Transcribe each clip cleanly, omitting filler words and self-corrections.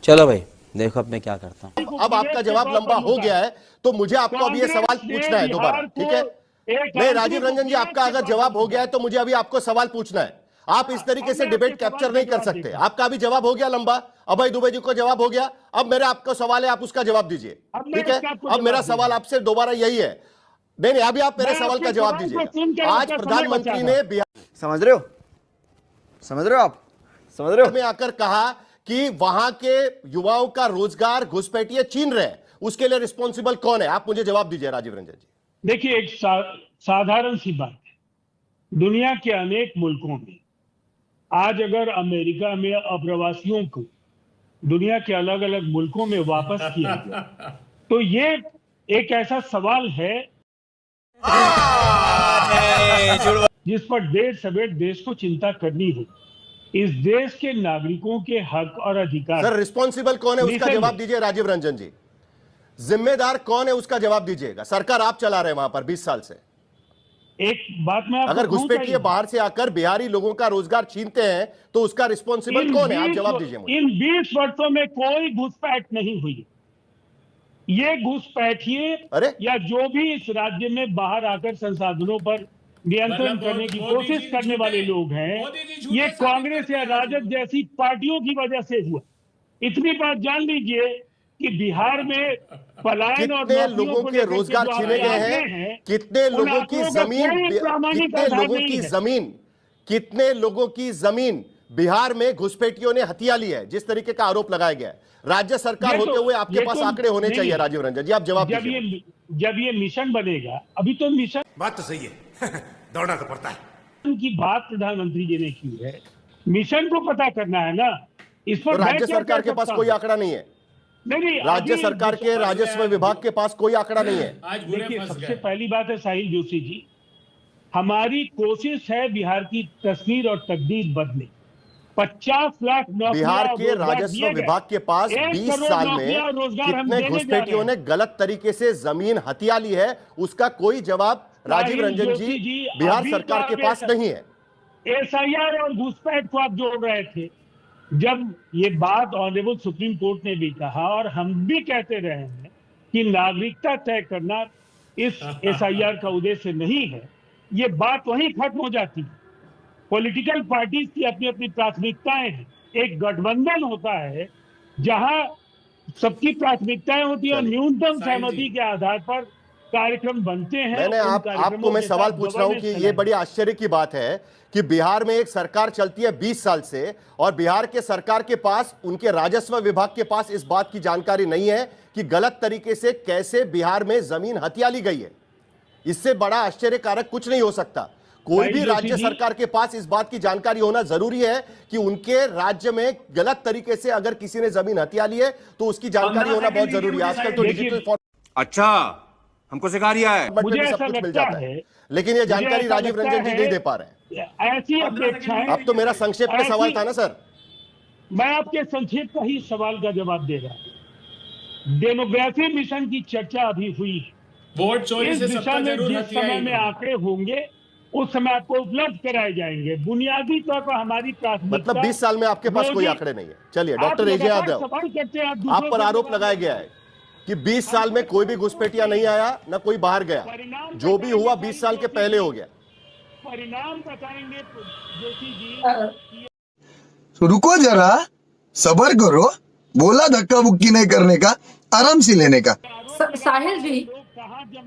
चलो भाई देखो अब मैं क्या करता हूँ। अब आपका जवाब लंबा हो गया है तो मुझे आपको अभी ये सवाल पूछना है दोबारा, ठीक है? नहीं राजीव रंजन जी, आपका अगर जवाब हो गया है तो मुझे अभी आपको सवाल पूछना है। आप इस तरीके से डिबेट कैप्चर नहीं कर सकते। आपका अभी जवाब हो गया लंबा, अभय दुबे जी को जवाब हो गया। अब मेरा आपको सवाल है, आप उसका जवाब दीजिए, ठीक है? अब मेरा सवाल आपसे दोबारा यही है। नहीं अभी आप मेरे सवाल का जवाब दीजिएगा। आज प्रधानमंत्री ने बिहार, समझ रहे हो आप, समझ रहे हो? में आकर कहा कि वहां के युवाओं का रोजगार घुसपैठिए छीन रहे हैं, उसके लिए रिस्पॉन्सिबल कौन है? आप मुझे जवाब दीजिए राजीव रंजन जी। देखिए एक साधारण सी बात है, दुनिया के अनेक मुल्कों में आज अगर अमेरिका में अप्रवासियों को दुनिया के अलग अलग मुल्कों में वापस किया गया तो ये एक ऐसा सवाल है जिस पर देर सवेर देश को चिंता करनी होगी। इस देश के नागरिकों के हक और अधिकार। सर रिस्पॉन्सिबल कौन है उसका जवाब दीजिए राजीव रंजन जी। जिम्मेदार कौन है उसका जवाब दीजिएगा। सरकार आप चला रहे हैं वहां पर 20 साल से। एक बात मैं अगर घुसपैठिए बाहर से आकर बिहारी लोगों का रोजगार छीनते हैं तो उसका रिस्पॉन्सिबल कौन है? आप जवाब दीजिए मुझे। इन 20 वर्षों में कोई घुसपैठ नहीं हुई। ये घुसपैठिए या जो भी इस राज्य में बाहर आकर संसाधनों पर नियंत्रण करने की कोशिश करने वाले लोग हैं, ये कांग्रेस या राजद जैसी पार्टियों की वजह से हुआ। इतनी बात जान लीजिए कि बिहार में पलायन और कितने लोगों के रोजगार छीने गए हैं, कितने लोगों की जमीन बिहार में घुसपैठियों ने हथिया ली है, जिस तरीके का आरोप लगाया गया है। राज्य सरकार होते हुए आपके पास आंकड़े होने चाहिए राजीव रंजन जी, आप जवाब दीजिए। जब ये मिशन बनेगा, अभी तो मिशन बात तो सही है दौड़ना तो पड़ता है की बात प्रधानमंत्री जी ने की है, मिशन को पता करना है ना। इस पर राज्य सरकार के पास कोई आंकड़ा नहीं है। नहीं राज्य सरकार के राजस्व विभाग के पास कोई आंकड़ा नहीं है। देखिए सबसे पहली बात है साहिल जोशी जी, हमारी कोशिश है बिहार की तस्वीर और तकदीर बदले। 50 लाख बिहार के राजस्व विभाग के पास 20 साल में कितने घुसपैठियों ने गलत तरीके से जमीन हथिया ली है, उसका कोई जवाब राजीव रंजन जी बिहार सरकार के पास नहीं है। एसआईआर और घुसपैठ को आप जोड़ रहे थे। जब ये बात ऑनरेबल सुप्रीम कोर्ट ने भी कहा और हम भी कहते रहे हैं कि नागरिकता तय करना इस एसआईआर का उद्देश्य नहीं है, ये बात वहीं खत्म हो जाती है। पॉलिटिकल पार्टीज की अपनी अपनी प्राथमिकताएं हैं। एक गठबंधन होता है जहां सबकी प्राथमिकताएं होती है और न्यूनतम सहमति के आधार पर कार्यक्रम बनते हैं। मैंने आपको मैं सवाल पूछ रहा हूं कि ये बड़ी आश्चर्य की बात है कि बिहार में एक सरकार चलती है 20 साल से और बिहार के सरकार के पास, उनके राजस्व विभाग के पास इस बात की जानकारी नहीं है कि गलत तरीके से कैसे बिहार में जमीन हथिया ली गई है। इससे बड़ा आश्चर्यकारक कुछ नहीं हो सकता। कोई भी राज्य सरकार के पास इस बात की जानकारी होना जरूरी है कि उनके राज्य में गलत तरीके से अगर किसी ने जमीन हथिया ली है तो उसकी जानकारी होना बहुत जरूरी है। आजकल तो डिजिटल अच्छा हमको सिखा रिया है, मुझे सब कुछ मिल जाता है, लेकिन ये जानकारी राजीव रंजन जी नहीं दे पा रहे हैं। ऐसी अपेक्षाएं, अब तो मेरा संक्षेप में सवाल था ना सर। मैं आपके संक्षेप का ही सवाल का जवाब दे रहा हूं। डेमोग्राफी मिशन की चर्चा अभी हुई है। वोट चोरी से सबका जरूर जिस समय में आंकड़े होंगे उस समय आपको उपलब्ध कराए जाएंगे। बुनियादी तौर पर हमारी प्राथमिकता, मतलब 20 साल में आपके पास कोई आंकड़े नहीं है। चलिए डॉक्टर एजे यादव, आप पर आरोप लगाया गया है कि 20 साल में कोई भी घुसपैठिया नहीं आया, ना कोई बाहर गया, जो भी हुआ 20 साल के पहले हो गया। परिणाम बताएंगे जोशी जी। रुको जरा, सबर करो, बोला धक्का बुक्की नहीं करने का, आराम से लेने का। साहिल जी,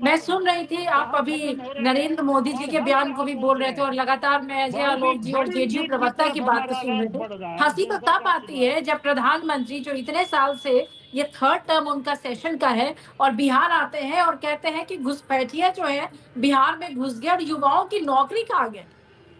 मैं सुन रही थी आप अभी नरेंद्र मोदी जी के बयान को भी बोल रहे थे और लगातार मैं अजय आलोक जी और जेडीयू प्रवक्ता की बात को सुन रहे थे। हंसी तो तब आती है जब प्रधानमंत्री जो इतने साल से ये 3rd टर्म उनका सेशन का है और बिहार आते हैं और कहते हैं कि घुसपैठिया जो है बिहार में घुस गए और युवाओं की नौकरी खा गए।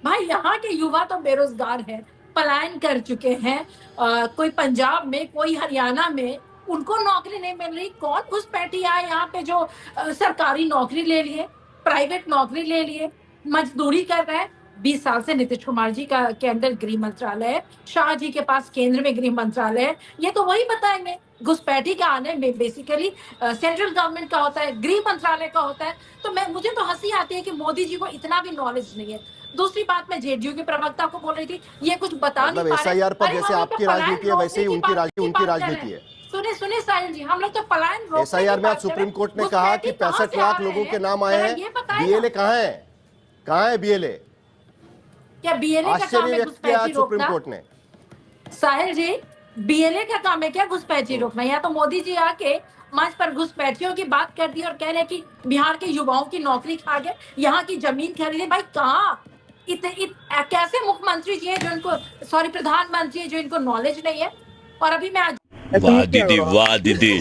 भाई यहाँ के युवा तो बेरोजगार है, पलायन कर चुके हैं। कोई पंजाब में, कोई हरियाणा में, उनको नौकरी नहीं मिल रही। कौन घुसपैठिया है यहाँ पे जो सरकारी नौकरी ले लिए, प्राइवेट नौकरी ले लिए, मजदूरी कर रहे हैं। 20 साल से नीतीश कुमार जी के अंदर गृह मंत्रालय है, शाह जी के पास केंद्र में गृह मंत्रालय है, ये तो वही बताएंगे। घुसपैठी का आने में बेसिकली सेंट्रल गवर्नमेंट का होता है, गृह मंत्रालय का होता है। तो मुझे तो हंसी आती है कि मोदी जी को इतना भी नॉलेज नहीं है। दूसरी बात मैं जेडीयू के प्रवक्ता को बोल रही थी, ये कुछ बता नहीं मतलब पा रहे। SIR पर अरे जैसे हम लोग आपकी तो राजनीति है पलायन वैसे ही रोकने की उनकी बात कर रहे राजनीति हैं। है। सुनिए साहिल जी, हम लोग तो पलायन रोकने की SIR में आज बात कर रहे सुप्रीम हैं। कोर्ट ने कहा कि घुसपैठी कहाँ 65 से आ लाख रहे लोगों हैं? के नाम आए जरा हैं। ये बताइए BLA ना। कहाँ है BLA? क्या BLA का काम आश्चर्य है व्यक्त किया घुसपैठी आज सुप्रीम रोकना? कोर्ट ने। साहिल जी, BLA का काम है क्या घुसपैठी रोकना? या तो मोदी जी आके मंच पर घुसपैठियों की बात कर दी और कह रहे कि बिहार के युवाओं की नौकरी खा गए, यहाँ की जमीन खरीदे। भाई कहाँ कैसे मुख्यमंत्री जी हैं जो इनको, सॉरी प्रधानमंत्री जो इनको नॉलेज नहीं है? और अभी मैं वाह दीदी, वाह दीदी,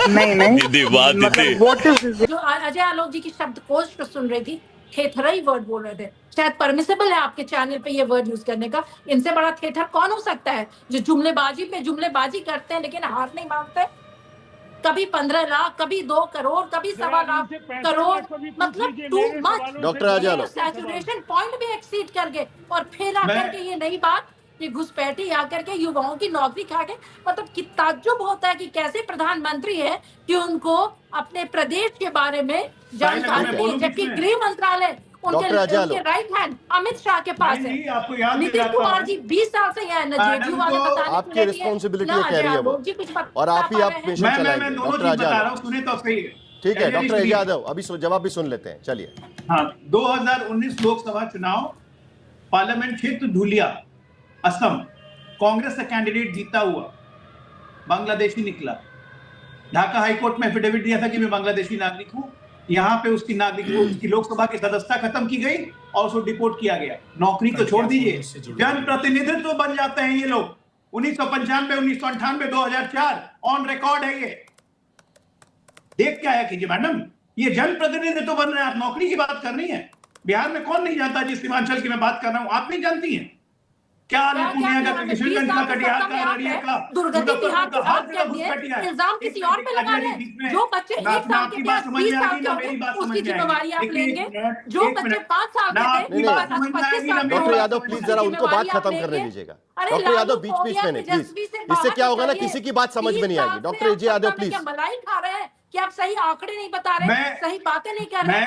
नहीं दीदी, वाह दीदी। जो अजय आलोक जी की शब्दकोश को सुन रही थी, थेथरई वर्ड बोल रहे थे। शायद परमिसेबल है आपके चैनल पे ये वर्ड यूज करने का। इनसे बड़ा थेथर कौन हो सकता है जो जुमलेबाजी पे जुमलेबाजी करते हैं लेकिन हार नहीं मानते। कभी 15 लाख, कभी 2 करोड़, कभी 1.25 लाख करोड़, मतलब too much. Doctor Ajay Alok, saturation point भी एक्सीड कर गए और फिर आकर के ये नई बात, ये घुसपैठी आकर के युवाओं की नौकरी खा गए। मतलब कि ताज्जुब होता है कि कैसे प्रधानमंत्री है कि उनको अपने प्रदेश के बारे में जानकारी नहीं है, जबकि गृह मंत्रालय उनके राइट हैंड अमित शाह के पास है। नीतीश कुमार जी 20 साल से यहाँ न जेडीयू वाले बताने आपकी रिस्पॉन्सिबिलिटी कह रही है वो, और आप ही आप पेशेंट चलाएंगे। डॉक्टर अजय यादव, सुने तो सही है। ठीक है डॉक्टर अजय यादव, अभी जवाब भी सुन लेते हैं, चलिए। हाँ, 2019 लोकसभा चुनाव, पार्लियामेंट क्षेत्र धुलिया, असम, कांग्रेस का कैंडिडेट जीता हुआ बांग्लादेशी निकला। ढाका हाईकोर्ट में एफिडेविट दिया था कि मैं बांग्लादेशी नागरिक हूं। यहाँ पे उसकी उसकी लोकसभा की सदस्यता खत्म की गई और उसको डिपोर्ट किया गया। नौकरी तो छोड़ दीजिए, जनप्रतिनिधित्व बन जाते हैं ये लोग। 1995, 1998, 2004 ऑन रिकॉर्ड है ये। देख क्या है कीजिए मैडम, ये जनप्रतिनिधित्व बन रहे हैं, आप नौकरी की बात कर रही है। बिहार में कौन नहीं जानता जिस सीमांचल की मैं बात कर रहा हूं, आप नहीं जानती हैं क्या? पूर्णिया का, किशनगंज का, कटिहार का, अररिया का, दुर्गति बिहार की बात कर दिए, इल्जाम किसी और पे लगा रहे हैं। जो बच्चे 1 साल के बाद 20 साल के होंगे उसकी जिम्मेवारी आप लेंगे। जो बच्चे 5 साल के थे, 25 साल। डॉक्टर यादव प्लीज जरा उनको बात खत्म करने दीजिएगा। डॉक्टर यादव बीच बीच में नहीं प्लीज, इससे क्या होगा ना किसी की बात समझ में नहीं आएगी। Doctor Ajay Yadav please. मलाई खा रहे हैं कि आप सही आंकड़े नहीं बता रहे, सही बातें नहीं कर रहे।